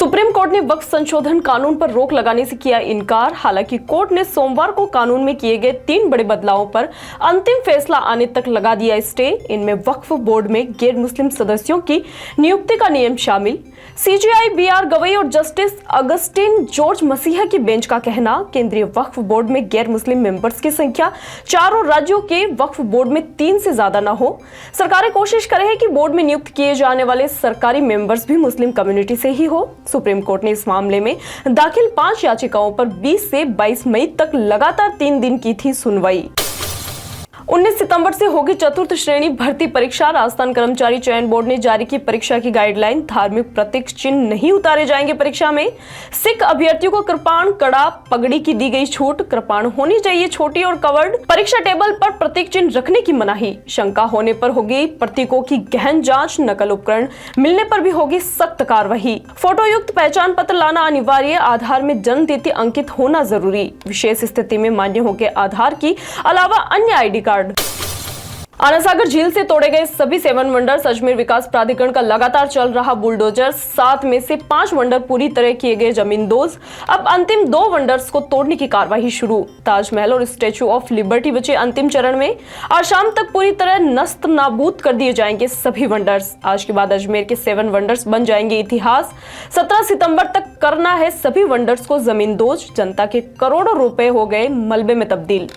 Supreme court ने वक्फ संशोधन कानून पर रोक लगाने से किया इनकार। हालांकि कोर्ट ने सोमवार को कानून में किए गए 3 बड़े बदलावों पर अंतिम फैसला आने तक लगा दिया स्टे। इनमें वक्फ बोर्ड में गैर मुस्लिम सदस्यों की नियुक्ति का नियम शामिल। सीजेआई बीआर गवई और जस्टिस अगस्टिन जॉर्ज मसीहा की बेंच का कहना, केंद्रीय वक्फ बोर्ड में गैर मुस्लिम मेंबर्स की संख्या 4 और राज्यों के वक्फ बोर्ड में 3 से ज्यादा न हो। सरकारें कोशिश कर रही है कि बोर्ड में नियुक्त किए जाने वाले सरकारी मेंबर्स भी मुस्लिम कम्युनिटी से ही हो। सुप्रीम कोर्ट ने इस मामले में दाखिल 5 याचिकाओं पर 20 से 22 मई तक लगातार 3 दिन की थी सुनवाई। 19 सितंबर से होगी चतुर्थ श्रेणी भर्ती परीक्षा। राजस्थान कर्मचारी चयन बोर्ड ने जारी की परीक्षा की गाइडलाइन। धार्मिक प्रतीक चिन्ह नहीं उतारे जाएंगे परीक्षा में। सिख अभ्यर्थियों को कृपाण, कड़ा, पगड़ी की दी गई छूट। कृपाण होनी चाहिए छोटी और कवर्ड। परीक्षा टेबल पर प्रतीक चिन्ह रखने की मनाही। शंका होने पर होगी प्रतीकों की गहन जांच। नकल उपकरण मिलने पर भी होगी सख्त कार्रवाई। फोटोयुक्त पहचान पत्र लाना अनिवार्य। आधार में जन्म तिथि अंकित होना जरूरी। विशेष स्थिति में मान्य होंगे आधार की अलावा अन्य आईडी कार्ड। आना सागर झील से तोड़े गए सभी 7 वंडर्स। अजमेर विकास प्राधिकरण का लगातार चल रहा बुलडोजर। 7 में से 5 वंडर पूरी तरह किए गए जमींदोज। अब अंतिम 2 वंडर्स को तोड़ने की कार्रवाई शुरू। ताजमहल और स्टैच्यू ऑफ लिबर्टी बचे अंतिम चरण में। आज शाम तक पूरी तरह नस्त नाबूद कर दिए जाएंगे सभी वंडर्स। आज के बाद अजमेर के 7 वंडर्स बन जाएंगे इतिहास। 17 सितंबर तक करना है सभी वंडर्स को जमींदोज। जनता के करोड़ों रुपए हो गए मलबे में तब्दील।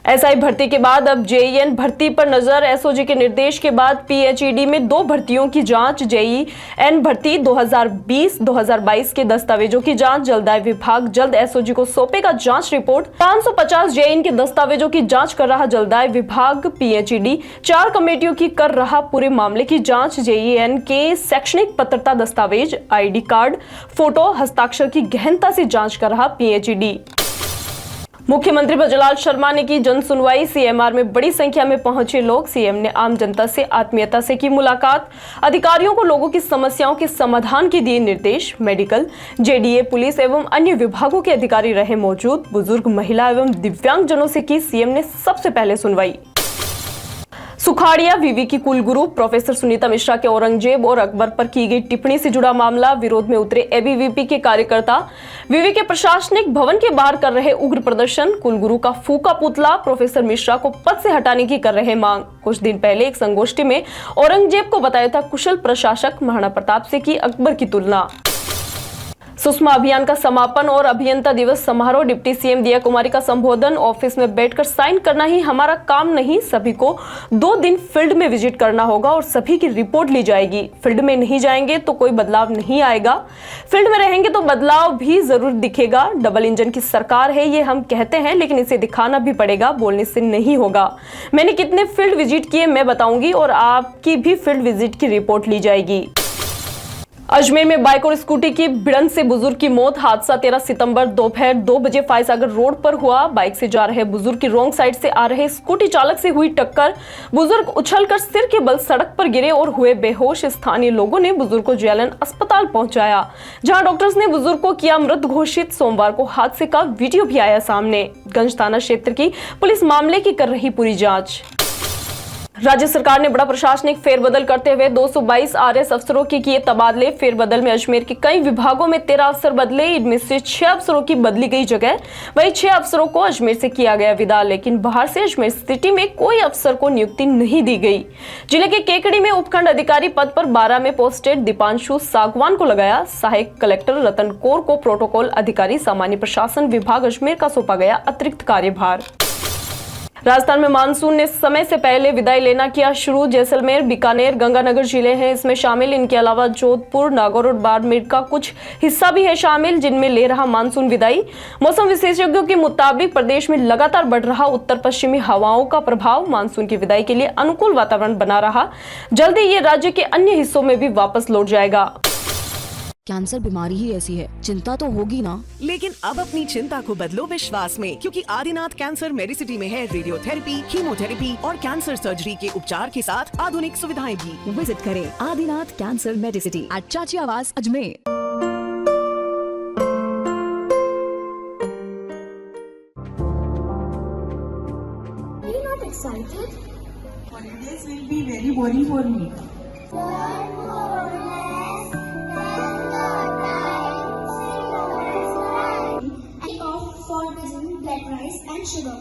एसआई भर्ती के बाद अब जेईएन भर्ती पर नजर। एसओजी के निर्देश के बाद पीएचईडी में 2 भर्तियों की जांच। जेईएन भर्ती 2020-2022 के दस्तावेजों की जांच। जलदाय विभाग जल्द एसओजी को सौंपेगा जांच रिपोर्ट। 550 जेईएन के दस्तावेजों की जांच कर रहा जलदाय विभाग। पीएचईडी 4 कमेटियों की कर रहा पूरे मामले की जांच। जेईएन के शैक्षणिक पात्रता दस्तावेज, आईडी कार्ड, फोटो, हस्ताक्षर की गहनता से जांच कर रहा पीएचईडी। मुख्यमंत्री भजनलाल शर्मा ने की जन सुनवाई। सीएमआर में बड़ी संख्या में पहुंचे लोग। सीएम ने आम जनता से आत्मीयता से की मुलाकात। अधिकारियों को लोगों की समस्याओं के समाधान के दिए निर्देश। मेडिकल, जेडीए, पुलिस एवं अन्य विभागों के अधिकारी रहे मौजूद। बुजुर्ग, महिला एवं दिव्यांग जनों से की सीएम ने सबसे पहले सुनवाई। सुखाड़िया विवि की कुलगुरु प्रोफेसर सुनीता मिश्रा के औरंगजेब और अकबर पर की गई टिप्पणी से जुड़ा मामला। विरोध में उतरे एबीवीपी के कार्यकर्ता विवि के प्रशासनिक भवन के बाहर कर रहे उग्र प्रदर्शन। कुलगुरु का फूका पुतला प्रोफेसर मिश्रा को पद से हटाने की कर रहे मांग। कुछ दिन पहले एक संगोष्ठी में औरंगजेब को बताया था कुशल प्रशासक। महाराणा प्रताप से की अकबर की तुलना। सुषमा अभियान का समापन और अभियंता दिवस समारोह। डिप्टी सीएम दिया कुमारी का संबोधन। ऑफिस में बैठकर साइन करना ही हमारा काम नहीं, सभी को 2 दिन फील्ड में विजिट करना होगा और सभी की रिपोर्ट ली जाएगी। फील्ड में नहीं जाएंगे तो कोई बदलाव नहीं आएगा, फील्ड में रहेंगे तो बदलाव भी जरूर दिखेगा। डबल इंजन की सरकार है ये हम कहते हैं, लेकिन इसे दिखाना भी पड़ेगा, बोलने से नहीं होगा। मैंने कितने फील्ड विजिट किए मैं बताऊंगी और आपकी भी फील्ड विजिट की रिपोर्ट ली जाएगी। अजमेर में बाइक और स्कूटी की भिड़ंत से बुजुर्ग की मौत। हादसा 13 सितंबर दोपहर 2 बजे फायसागर रोड पर हुआ। बाइक से जा रहे बुजुर्ग की रोंग साइड से आ रहे स्कूटी चालक से हुई टक्कर। बुजुर्ग उछलकर सिर के बल सड़क पर गिरे और हुए बेहोश। स्थानीय लोगों ने बुजुर्ग को जेएलएन अस्पताल पहुंचाया, जहां डॉक्टर्स ने बुजुर्ग को किया मृत घोषित। सोमवार को हादसे का वीडियो भी आया सामने। गंज थाना क्षेत्र की पुलिस मामले की कर रही पूरी जांच। राज्य सरकार ने बड़ा प्रशासनिक फेरबदल करते हुए 222 आरएस अफसरों के किए तबादले। फेरबदल में अजमेर के कई विभागों में 13 अफसर बदले। इनमें से 6 अफसरों की बदली गई जगह, वहीं 6 अफसरों को अजमेर से किया गया विदा। लेकिन बाहर से अजमेर सिटी में कोई अफसर को नियुक्ति नहीं दी गई। जिले के केकड़ी में उपखंड अधिकारी पद पर 12 में पोस्टेड दीपांशु सागवान को लगाया। सहायक कलेक्टर रतन कौर को प्रोटोकॉल अधिकारी सामान्य प्रशासन विभाग अजमेर का सौंपा गया अतिरिक्त कार्यभार। राजस्थान में मानसून ने समय से पहले विदाई लेना किया शुरू। जैसलमेर, बीकानेर, गंगानगर जिले हैं इसमें शामिल। इनके अलावा जोधपुर, नागौर और बाड़मेर का कुछ हिस्सा भी है शामिल, जिनमें ले रहा मानसून विदाई। मौसम विशेषज्ञों के मुताबिक प्रदेश में लगातार बढ़ रहा उत्तर पश्चिमी हवाओं का प्रभाव मानसून की विदाई के लिए अनुकूल वातावरण बना रहा। जल्दी ये राज्य के अन्य हिस्सों में भी वापस लौट जाएगा। कैंसर बीमारी ही ऐसी है, चिंता तो होगी ना। लेकिन अब अपनी चिंता को बदलो विश्वास में, क्योंकि आदिनाथ कैंसर मेडिसिटी में है रेडियोथेरेपी, कीमोथेरेपी और कैंसर सर्जरी के उपचार के साथ आधुनिक सुविधाएं भी। विजिट करें आदिनाथ कैंसर मेडिसिटी एट चाची आवास Ajmer. Holidays will be very boring for me. black rice and sugar.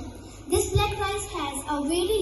This black rice has a very